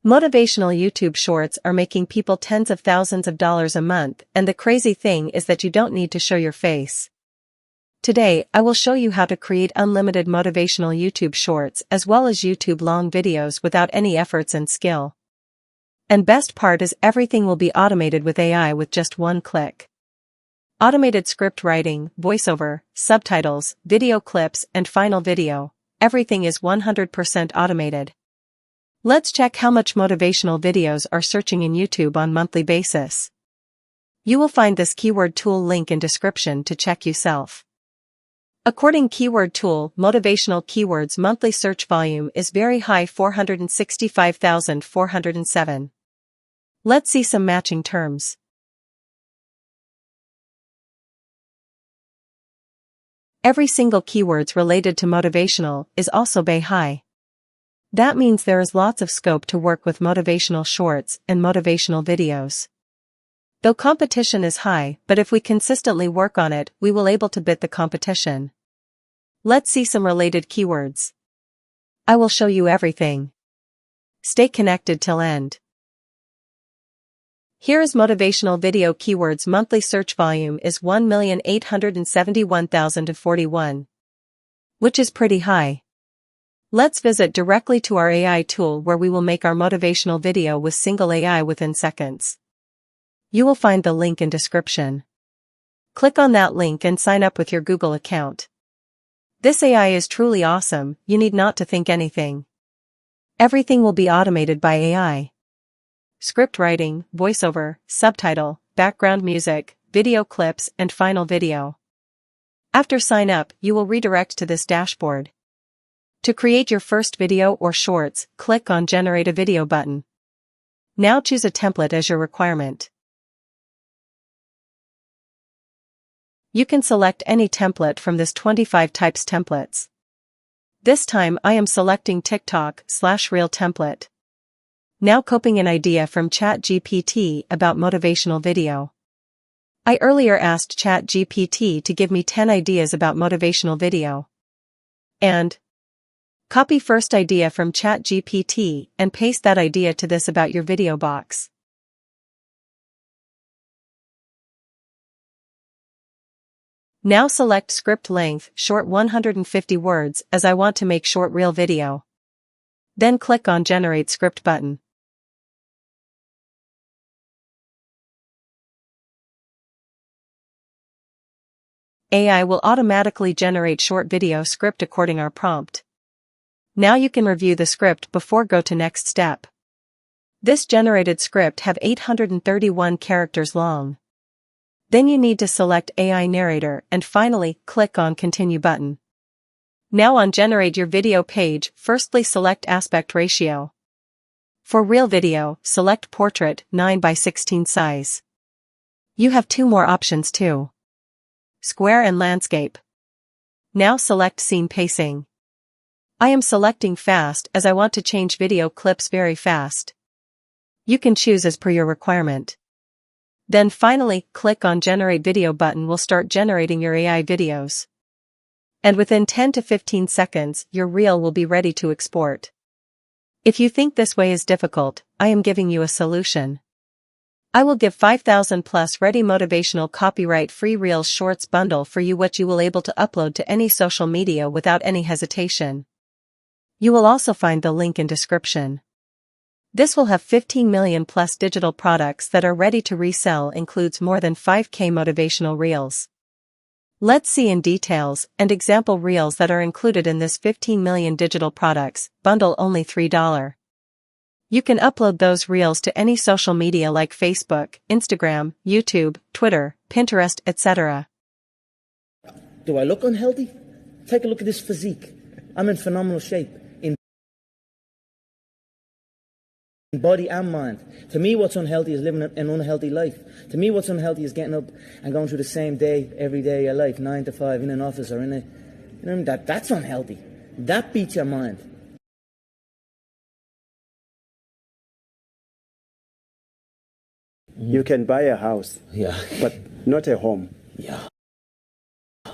Motivational YouTube Shorts are making people tens of thousands of dollars a month, and the crazy thing is that you don't need to show your face. Today, I will show you how to create unlimited motivational YouTube Shorts as well as YouTube long videos without any efforts and skill. And best part is everything will be automated with AI with just one click. Automated script writing, voiceover, subtitles, video clips, and final video. Everything is 100% automated. Let's check how much motivational videos are searching in YouTube on monthly basis. You will find this keyword tool link in description to check yourself. According keyword tool, motivational keywords monthly search volume is very high, 465,407. Let's see some matching terms. Every single keywords related to motivational is also very high. That means there is lots of scope to work with motivational shorts and motivational videos. Though competition is high, but if we consistently work on it, we will able to beat the competition. Let's see some related keywords. I will show you everything. Stay connected till end. Here is motivational video keywords monthly search volume is 1,871,041, which is pretty high. Let's visit directly to our AI tool where we will make our motivational video with single AI within seconds. You will find the link in description. Click on that link and sign up with your Google account. This AI is truly awesome, you need not to think anything. Everything will be automated by AI. Script writing, voiceover, subtitle, background music, video clips, and final video. After sign up, you will redirect to this dashboard. To create your first video or shorts, click on Generate a Video button. Now choose a template as your requirement. You can select any template from this 25 types templates. This time I am selecting TikTok/Reel template. Now copying an idea from ChatGPT about motivational video. I earlier asked ChatGPT to give me 10 ideas about motivational video. And copy first idea from ChatGPT and paste that idea to this about your video box. Now select script length, short 150 words as I want to make short reel video. Then click on Generate Script button. AI will automatically generate short video script according our prompt. Now you can review the script before go to next step. This generated script have 831 characters long. Then you need to select AI narrator and finally click on Continue button. Now on Generate your video page, firstly select aspect ratio. For real video, select portrait 9:16 size. You have two more options too. Square and landscape. Now select scene pacing. I am selecting fast as I want to change video clips very fast. You can choose as per your requirement. Then finally, click on Generate Video button will start generating your AI videos. And within 10 to 15 seconds, your reel will be ready to export. If you think this way is difficult, I am giving you a solution. I will give 5,000 plus ready motivational copyright-free Reels Shorts bundle for you which you will able to upload to any social media without any hesitation. You will also find the link in description. This will have 15 million plus digital products that are ready to resell, includes more than 5K motivational reels. Let's see in details and example reels that are included in this 15 million digital products, bundle only $3. You can upload those reels to any social media like Facebook, Instagram, YouTube, Twitter, Pinterest, etc. Do I look unhealthy? Take a look at this physique. I'm in phenomenal shape. In body and mind. To me, what's unhealthy is living an unhealthy life. To me, what's unhealthy is getting up and going through the same day every day of your life, 9 to 5 in an office or in a, that's unhealthy. That beats your mind. You can buy a house, but not a home.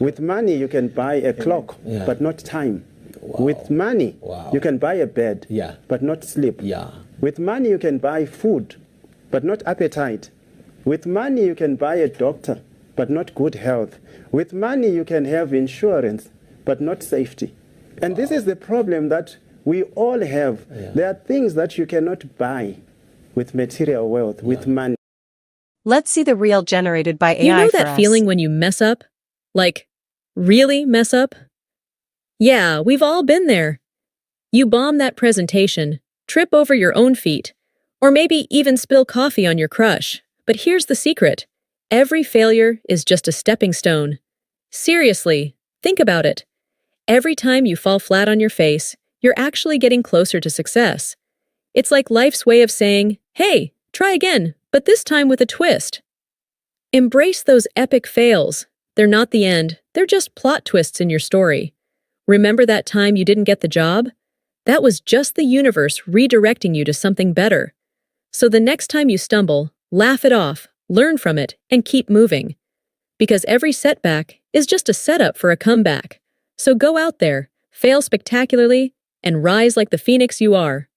With money, you can buy a clock, but not time. With money, you can buy a bed, but not sleep. With money, you can buy food, but not appetite. With money, you can buy a doctor, but not good health. With money, you can have insurance, but not safety. And this is the problem that we all have. Yeah. There are things that you cannot buy with material wealth, with money. Let's see the reel generated by AI. You know for that us. feeling when you mess up? Like, really mess up? Yeah, we've all been there. You bomb that presentation, trip over your own feet, or maybe even spill coffee on your crush. But here's the secret. Every failure is just a stepping stone. Seriously, think about it. Every time you fall flat on your face, you're actually getting closer to success. It's like life's way of saying, hey, try again, but this time with a twist. Embrace those epic fails. They're not the end, they're just plot twists in your story. Remember that time you didn't get the job? That was just the universe redirecting you to something better. So the next time you stumble, laugh it off, learn from it, and keep moving. Because every setback is just a setup for a comeback. So go out there, fail spectacularly, and rise like the phoenix you are.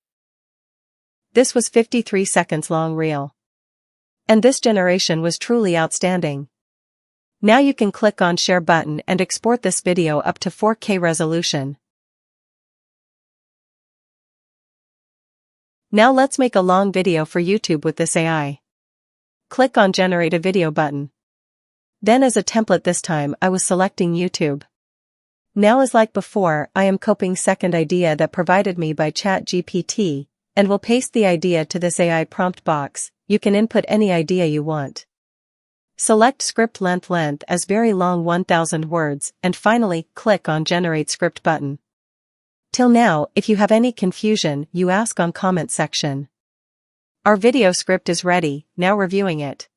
This was 53 seconds long reel. And this generation was truly outstanding. Now you can click on share button and export this video up to 4K resolution. Now let's make a long video for YouTube with this AI. Click on generate a video button. Then as a template this time I was selecting YouTube. Now as like before I am copying second idea that provided me by ChatGPT, and will paste the idea to this AI prompt box. You can input any idea you want. Select script length as very long 1000 words and finally click on generate script button. Till now, if you have any confusion, you ask on comment section. Our video script is ready, now reviewing it.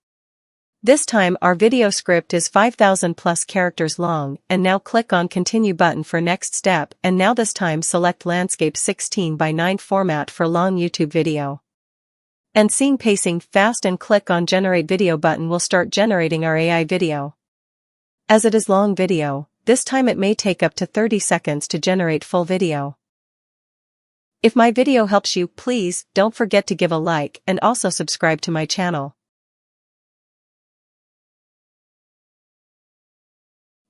This time our video script is 5,000 plus characters long, and now click on continue button for next step, and now this time select landscape 16:9 format for long YouTube video. And seeing pacing fast and click on generate video button will start generating our AI video. As it is long video, this time it may take up to 30 seconds to generate full video. If my video helps you, please don't forget to give a like and also subscribe to my channel.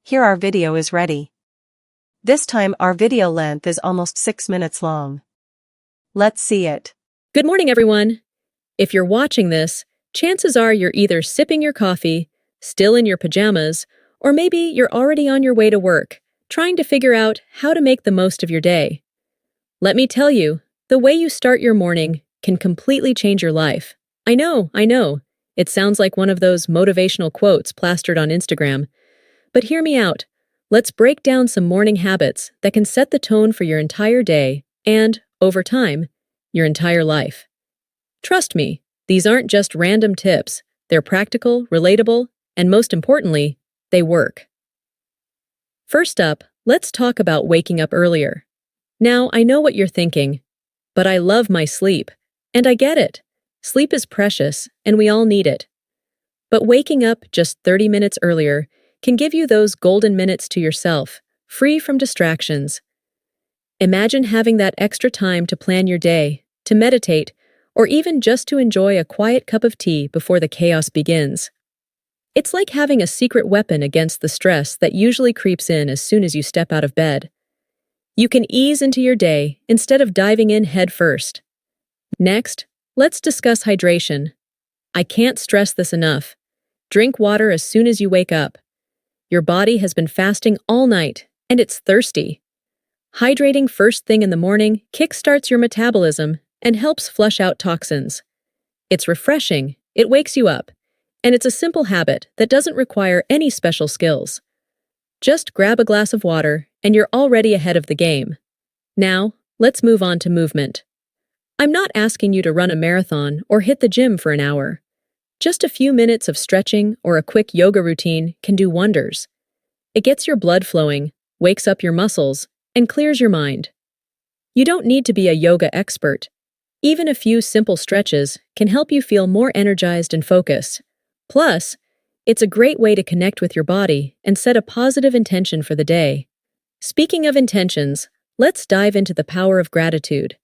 Here our video is ready. This time our video length is almost 6 minutes long. Let's see it. Good morning, everyone. If you're watching this, chances are you're either sipping your coffee, still in your pajamas, or maybe you're already on your way to work, trying to figure out how to make the most of your day. Let me tell you, the way you start your morning can completely change your life. I know. It sounds like one of those motivational quotes plastered on Instagram. But hear me out. Let's break down some morning habits that can set the tone for your entire day and, over time, your entire life. Trust me, these aren't just random tips. They're practical, relatable, and most importantly, they work. First up, let's talk about waking up earlier. Now, I know what you're thinking, but I love my sleep, and I get it. Sleep is precious, and we all need it. But waking up just 30 minutes earlier can give you those golden minutes to yourself, free from distractions. Imagine having that extra time to plan your day, to meditate, or even just to enjoy a quiet cup of tea before the chaos begins. It's like having a secret weapon against the stress that usually creeps in as soon as you step out of bed. You can ease into your day instead of diving in head first. Next, let's discuss hydration. I can't stress this enough. Drink water as soon as you wake up. Your body has been fasting all night, and it's thirsty. Hydrating first thing in the morning kickstarts your metabolism and helps flush out toxins. It's refreshing, it wakes you up, and it's a simple habit that doesn't require any special skills. Just grab a glass of water, and you're already ahead of the game. Now, let's move on to movement. I'm not asking you to run a marathon or hit the gym for an hour. Just a few minutes of stretching or a quick yoga routine can do wonders. It gets your blood flowing, wakes up your muscles, and clears your mind. You don't need to be a yoga expert. Even a few simple stretches can help you feel more energized and focused. Plus, it's a great way to connect with your body and set a positive intention for the day. Speaking of intentions, let's dive into the power of gratitude.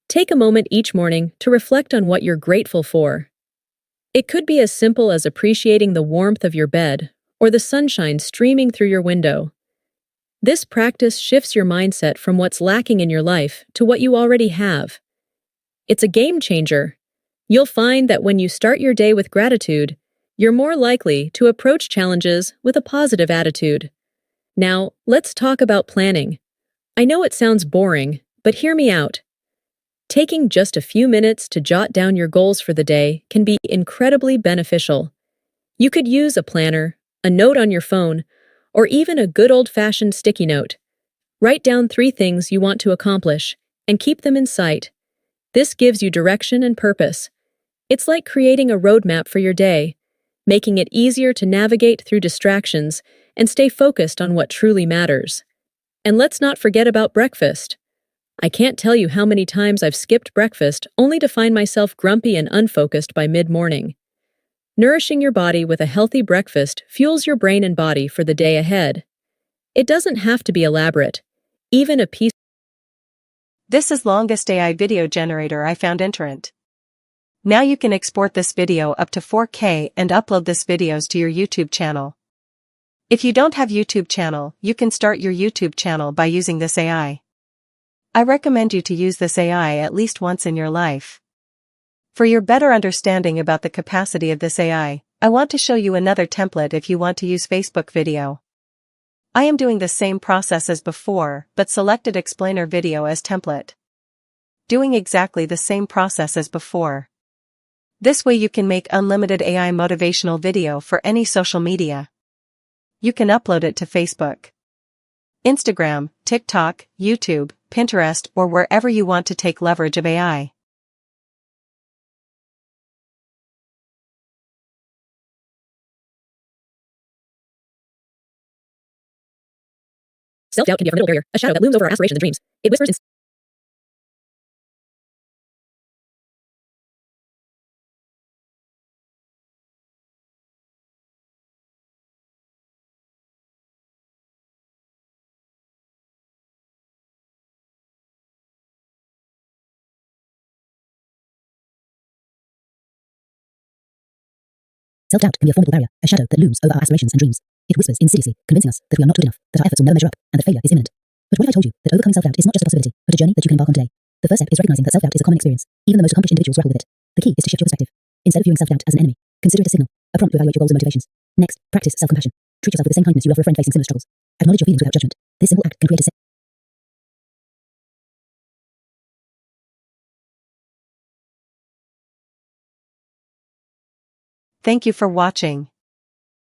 Take a moment each morning to reflect on what you're grateful for. It could be as simple as appreciating the warmth of your bed or the sunshine streaming through your window. This practice shifts your mindset from what's lacking in your life to what you already have. It's a game changer. You'll find that when you start your day with gratitude, you're more likely to approach challenges with a positive attitude. Now, let's talk about planning. I know it sounds boring, but hear me out. Taking just a few minutes to jot down your goals for the day can be incredibly beneficial. You could use a planner, a note on your phone, or even a good old-fashioned sticky note. Write down 3 things you want to accomplish and keep them in sight. This gives you direction and purpose. It's like creating a roadmap for your day, making it easier to navigate through distractions and stay focused on what truly matters. And let's not forget about breakfast. I can't tell you how many times I've skipped breakfast only to find myself grumpy and unfocused by mid-morning. Nourishing your body with a healthy breakfast fuels your brain and body for the day ahead. It doesn't have to be elaborate. Even a piece. This is longest AI video generator I found interesting. Now you can export this video up to 4K and upload this videos to your YouTube channel. If you don't have YouTube channel, you can start your YouTube channel by using this AI. I recommend you to use this AI at least once in your life. For your better understanding about the capacity of this AI, I want to show you another template if you want to use Facebook video. I am doing the same process as before, but selected explainer video as template. Doing exactly the same process as before. This way you can make unlimited AI motivational video for any social media. You can upload it to Facebook, Instagram, TikTok, YouTube, Pinterest, or wherever you want to take leverage of AI. Self-doubt can be a formidable barrier, a shadow that looms over our aspirations and dreams. It whispers in Self-doubt can be a formidable barrier, a shadow that looms over our aspirations and dreams. It whispers insidiously, convincing us that we are not good enough, that our efforts will never measure up, and that failure is imminent. But what if I told you that overcoming self-doubt is not just a possibility, but a journey that you can embark on today? The first step is recognizing that self-doubt is a common experience. Even the most accomplished individuals grapple with it. The key is to shift your perspective. Instead of viewing self-doubt as an enemy, consider it a signal, a prompt to evaluate your goals and motivations. Next, practice self-compassion. Treat yourself with the same kindness you offer a friend facing similar struggles. Acknowledge your feelings without judgment. This simple act can create a Thank you for watching.